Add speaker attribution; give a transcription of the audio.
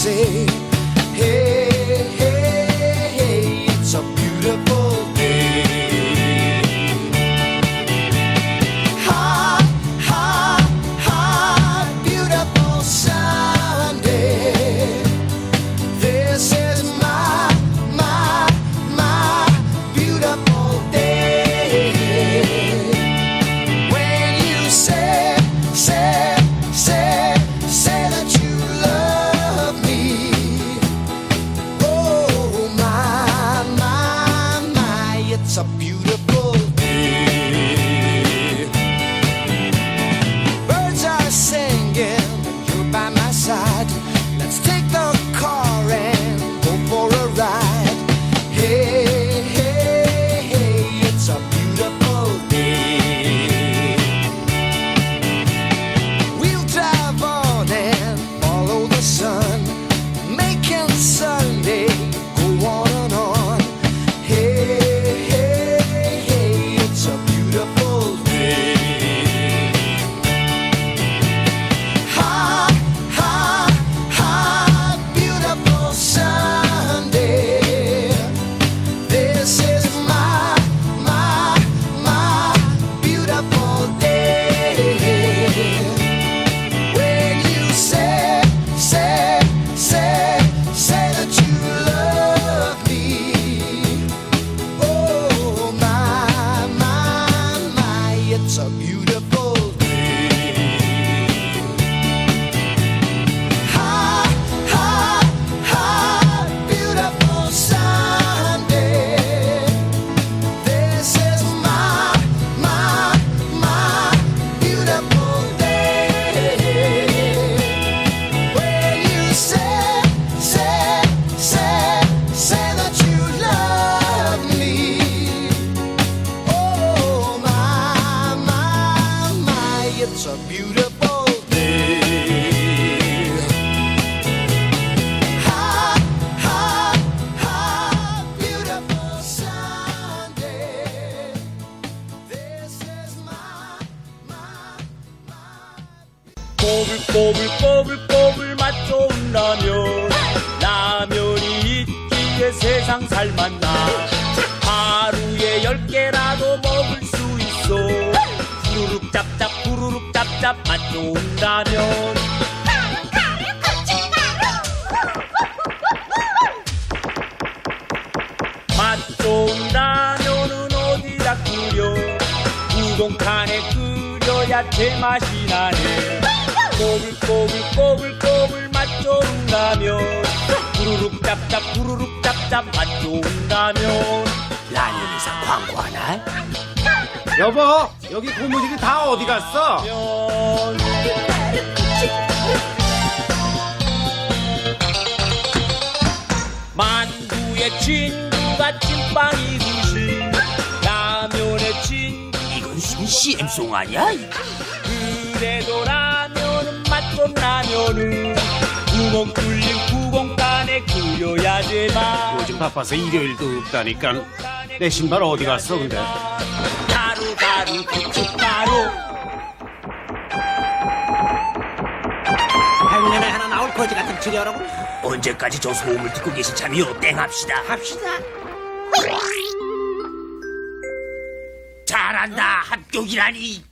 Speaker 1: say, hey, hey, hey, it's a beautiful day. Hot, hot, hot, beautiful Sunday. This is my beautiful day. When you say that you love me. Oh my, it's a beautiful day. Birds are singing and you're by my side. Let's take the car and go for a ride. Hey, hey, hey, it's a beautiful day. We'll drive on and follow the sun, making Sunday go on and on. Hey, hey, hey, it's a beautiful day. Hot, hot, hot, beautiful Sunday. This is my beautiful day. When you say that you love me. Oh my, it's a beautiful day. Hot, hot, hot, beautiful Sunday. This is my beautiful day. When you say that you love me. Oh my, it's a beautiful day. Hot, hot, hot, beautiful Sunday. This is my
Speaker 2: 꼬불꼬불꼬불꼬불 맛 좋은 라면. 라면이 있기에 세상 살맛나. 하루에 10개라도 먹을 수 있어. 후루룩 짭짭 맛 좋은 라면. 맛 좋은 라면은 어디다 끓여. 우동칸에 끓여야 제맛이 나네. 꼬불꼬불꼬불꼬불 맛 좋은 라면. 후루룩 짭짭 맛 좋은 라면. 라면에서 광고하나?
Speaker 3: 여보, 여기 고무줄이 다 어디 갔어?
Speaker 2: 라면. 만두의 친구가 찐빵이 두시. 라면의 친구. 이건 CM송 아니야? 그래도 라면은 맛 좋은 라면은 구멍 뚫린 구공간에 끓여야 제맛.
Speaker 3: 요즘 바빠서 일요일도 없다니까. 내 신발 어디 갔어, 근데?
Speaker 2: 가루 고춧가루.
Speaker 4: 백년에 하나 나올 거지 같은 치료라고.
Speaker 2: 언제까지 저 소음을 듣고 계신 참이요? 땡합시다. 잘한다. 합격이라니.